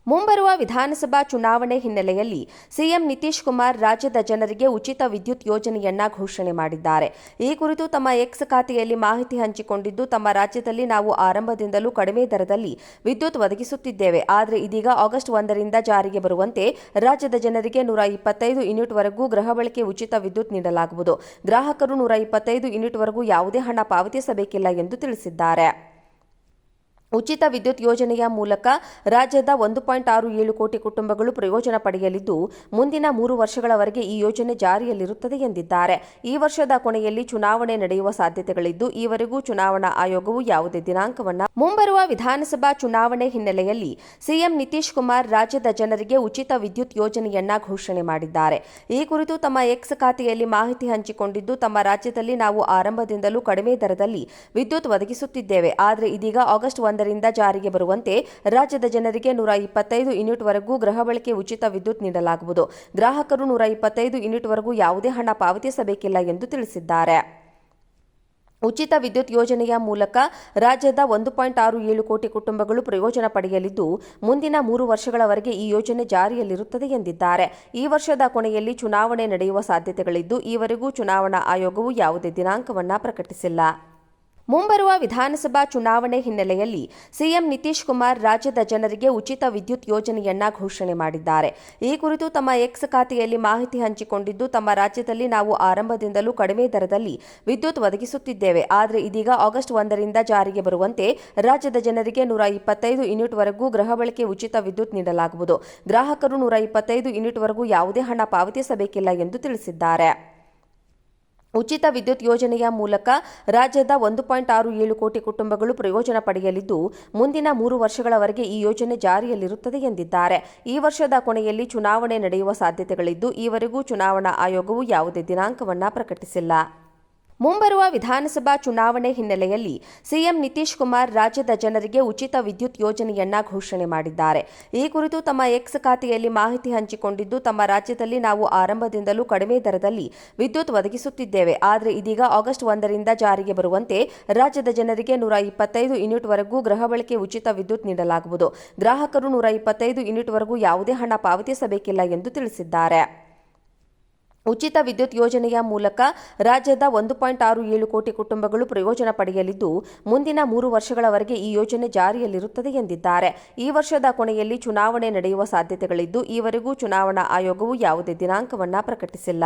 ಮುಂಬರುವ ವಿಧಾನಸಭಾ ಚುನಾವಣೆ ಹಿನ್ನೆಲೆಯಲ್ಲಿ ಸಿಎಂ ನಿತೀಶ್ ಕುಮಾರ್ ರಾಜ್ಯದ ಜನರಿಗೆ ಉಚಿತ ವಿದ್ಯುತ್ ಯೋಜನೆಯನ್ನ ಘೋಷಣೆ ಮಾಡಿದ್ದಾರೆ. ಈ ಕುರಿತು ತಮ್ಮ ಎಕ್ಸ್ ಖಾತೆಯಲ್ಲಿ ಮಾಹಿತಿ ಹಂಚಿಕೊಂಡಿದ್ದು, ತಮ್ಮ ರಾಜ್ಯದಲ್ಲಿ ನಾವು ಆರಂಭದಿಂದಲೂ ಕಡಿಮೆ ದರದಲ್ಲಿ ವಿದ್ಯುತ್ ಒದಗಿಸುತ್ತಿದ್ದೇವೆ. ಆದರೆ ಇದೀಗ ಆಗಸ್ಟ್ 1ರಿಂದ ಜಾರಿಗೆ ಬರುವಂತೆ ರಾಜ್ಯದ ಜನರಿಗೆ 125 ಯೂನಿಟ್ ವರೆಗೂ ಗೃಹ ಬಳಕೆ ಉಚಿತ ವಿದ್ಯುತ್ ನೀಡಲಾಗುವುದು. ಗ್ರಾಹಕರು 125 ಯೂನಿಟ್ ವರೆಗೂ ಯಾವುದೇ ಹಣ ಪಾವತಿಸಬೇಕಿಲ್ಲ ಎಂದು ತಿಳಿಸಿದ್ದಾರೆ. ಉಚಿತ ವಿದ್ಯುತ್ ಯೋಜನೆಯ ಮೂಲಕ ರಾಜ್ಯದ 1.67 ಕೋಟಿ ಕುಟುಂಬಗಳು ಪ್ರಯೋಜನ ಪಡೆಯಲಿದ್ದು, ಮುಂದಿನ 3 ವರ್ಷಗಳವರೆಗೆ ಈ ಯೋಜನೆ ಜಾರಿಯಲ್ಲಿರುತ್ತದೆ ಎಂದಿದ್ದಾರೆ. ಈ ವರ್ಷದ ಕೊನೆಯಲ್ಲಿ ಚುನಾವಣೆ ನಡೆಯುವ ಸಾಧ್ಯತೆಗಳಿದ್ದು, ಈವರೆಗೂ ಚುನಾವಣಾ ಆಯೋಗವು ಯಾವುದೇ ದಿನಾಂಕವನ್ನು ಮುಂಬರುವ ವಿಧಾನಸಭಾ ಚುನಾವಣೆ ಹಿನ್ನೆಲೆಯಲ್ಲಿ ಸಿಎಂ ನಿತೀಶ್ ಕುಮಾರ್ ರಾಜ್ಯದ ಜನರಿಗೆ ಉಚಿತ ವಿದ್ಯುತ್ ಯೋಜನೆಯನ್ನ ಘೋಷಣೆ ಮಾಡಿದ್ದಾರೆ. ಈ ಕುರಿತು ತಮ್ಮ ಎಕ್ಸ್ ಖಾತೆಯಲ್ಲಿ ಮಾಹಿತಿ ಹಂಚಿಕೊಂಡಿದ್ದು, ತಮ್ಮ ರಾಜ್ಯದಲ್ಲಿ ನಾವು ಆರಂಭದಿಂದಲೂ ಕಡಿಮೆ ದರದಲ್ಲಿ ವಿದ್ಯುತ್ ಒದಗಿಸುತ್ತಿದ್ದೇವೆ. ಆದರೆ ಇದೀಗ ಆಗಸ್ಟ್ 1ರಿಂದ ಜಾರಿಗೆ ಬರುವಂತೆ ರಾಜ್ಯದ ಜನರಿಗೆ 125 ಯೂನಿಟ್ ವರೆಗೂ ಗೃಹ ಬಳಕೆ ಉಚಿತ ವಿದ್ಯುತ್ ನೀಡಲಾಗುವುದು. ಗ್ರಾಹಕರು 125 ಯೂನಿಟ್ ವರೆಗೂ ಯಾವುದೇ ಹಣ ಪಾವತಿಸಬೇಕಿಲ್ಲ ಎಂದು ತಿಳಿಸಿದ್ದಾರೆ. ಉಚಿತ ವಿದ್ಯುತ್ ಯೋಜನೆಯ ಮೂಲಕ ರಾಜ್ಯದ 1.67 ಕೋಟಿ ಕುಟುಂಬಗಳು ಪ್ರಯೋಜನ ಪಡೆಯಲಿದ್ದು, ಮುಂದಿನ 3 ವರ್ಷಗಳವರೆಗೆ ಈ ಯೋಜನೆ ಜಾರಿಯಲ್ಲಿರುತ್ತದೆ ಎಂದಿದ್ದಾರೆ. ಈ ವರ್ಷದ ಕೊನೆಯಲ್ಲಿ ಚುನಾವಣೆ ನಡೆಯುವ ಸಾಧ್ಯತೆಗಳಿದ್ದು, ಈವರೆಗೂ ಚುನಾವಣಾ ಆಯೋಗವು ಯಾವುದೇ ದಿನಾಂಕವನ್ನು ಪ್ರಕಟಿಸಿಲ್ಲ. ಮುಂಬರುವ ವಿಧಾನಸಭಾ ಚುನಾವಣೆ ಹಿನ್ನೆಲೆಯಲ್ಲಿ ಸಿಎಂ ನಿತೀಶ್ ಕುಮಾರ್ ರಾಜ್ಯದ ಜನರಿಗೆ ಉಚಿತ ವಿದ್ಯುತ್ ಯೋಜನೆಯನ್ನ ಘೋಷಣೆ ಮಾಡಿದ್ದಾರೆ. ಈ ಕುರಿತು ತಮ್ಮ ಎಕ್ಸ್ ಖಾತೆಯಲ್ಲಿ ಮಾಹಿತಿ ಹಂಚಿಕೊಂಡಿದ್ದು, ತಮ್ಮ ರಾಜ್ಯದಲ್ಲಿ ನಾವು ಆರಂಭದಿಂದಲೂ ಕಡಿಮೆ ದರದಲ್ಲಿ ವಿದ್ಯುತ್ ಒದಗಿಸುತ್ತಿದ್ದೇವೆ. ಆದರೆ ಇದೀಗ ಆಗಸ್ಟ್ 1ರಿಂದ ಜಾರಿಗೆ ಬರುವಂತೆ ರಾಜ್ಯದ ಜನರಿಗೆ 125 ಯೂನಿಟ್ ವರೆಗೂ ಗೃಹ ಬಳಕೆ ಉಚಿತ ವಿದ್ಯುತ್ ನೀಡಲಾಗುವುದು. ಗ್ರಾಹಕರು 125 ಯೂನಿಟ್ ವರೆಗೂ ಯಾವುದೇ ಹಣ ಪಾವತಿಸಬೇಕಿಲ್ಲ ಎಂದು ತಿಳಿಸಿದ್ದಾರೆ. ಉಚಿತ ವಿದ್ಯುತ್ ಯೋಜನೆಯ ಮೂಲಕ ರಾಜ್ಯದ 1.67 ಕೋಟಿ ಕುಟುಂಬಗಳು ಪ್ರಯೋಜನ ಪಡೆಯಲಿದ್ದು, ಮುಂದಿನ 3 ವರ್ಷಗಳವರೆಗೆ ಈ ಯೋಜನೆ ಜಾರಿಯಲ್ಲಿರುತ್ತದೆ ಎಂದಿದ್ದಾರೆ. ಈ ವರ್ಷದ ಕೊನೆಯಲ್ಲಿ ಚುನಾವಣೆ ನಡೆಯುವ ಸಾಧ್ಯತೆಗಳಿದ್ದು, ಈವರೆಗೂ ಚುನಾವಣಾ ಆಯೋಗವು ಯಾವುದೇ ದಿನಾಂಕವನ್ನು ಪ್ರಕಟಿಸಿಲ್ಲ. ಮುಂಬರುವ ವಿಧಾನಸಭಾ ಚುನಾವಣೆ ಹಿನ್ನೆಲೆಯಲ್ಲಿ ಸಿಎಂ ನಿತೀಶ್ ಕುಮಾರ್ ರಾಜ್ಯದ ಜನರಿಗೆ ಉಚಿತ ವಿದ್ಯುತ್ ಯೋಜನೆಯನ್ನ ಘೋಷಣೆ ಮಾಡಿದ್ದಾರೆ. ಈ ಕುರಿತು ತಮ್ಮ ಎಕ್ಸ್ ಖಾತೆಯಲ್ಲಿ ಮಾಹಿತಿ ಹಂಚಿಕೊಂಡಿದ್ದು, ತಮ್ಮ ರಾಜ್ಯದಲ್ಲಿ ನಾವು ಆರಂಭದಿಂದಲೂ ಕಡಿಮೆ ದರದಲ್ಲಿ ವಿದ್ಯುತ್ ಒದಗಿಸುತ್ತಿದ್ದೇವೆ. ಆದರೆ ಇದೀಗ ಆಗಸ್ಟ್ 1ರಿಂದ ಜಾರಿಗೆ ಬರುವಂತೆ ರಾಜ್ಯದ ಜನರಿಗೆ 125 ಯೂನಿಟ್ ವರೆಗೂ ಗೃಹ ಬಳಕೆ ಉಚಿತ ವಿದ್ಯುತ್ ನೀಡಲಾಗುವುದು. ಗ್ರಾಹಕರು 125 ಯೂನಿಟ್ ವರೆಗೂ ಯಾವುದೇ ಹಣ ಪಾವತಿಸಬೇಕಿಲ್ಲ ಎಂದು ತಿಳಿಸಿದ್ದಾರೆ. ಉಚಿತ ವಿದ್ಯುತ್ ಯೋಜನೆಯ ಮೂಲಕ ರಾಜ್ಯದ 1.67 ಕೋಟಿ ಕುಟುಂಬಗಳು ಪ್ರಯೋಜನ ಪಡೆಯಲಿದ್ದು, ಮುಂದಿನ 3 ವರ್ಷಗಳವರೆಗೆ ಈ ಯೋಜನೆ ಜಾರಿಯಲ್ಲಿರುತ್ತದೆ ಎಂದಿದ್ದಾರೆ. ಈ ವರ್ಷದ ಕೊನೆಯಲ್ಲಿ ಚುನಾವಣೆ ನಡೆಯುವ ಸಾಧ್ಯತೆಗಳಿದ್ದು, ಈವರೆಗೂ ಚುನಾವಣಾ ಆಯೋಗವು ಯಾವುದೇ ದಿನಾಂಕವನ್ನು ಪ್ರಕಟಿಸಿಲ್ಲ.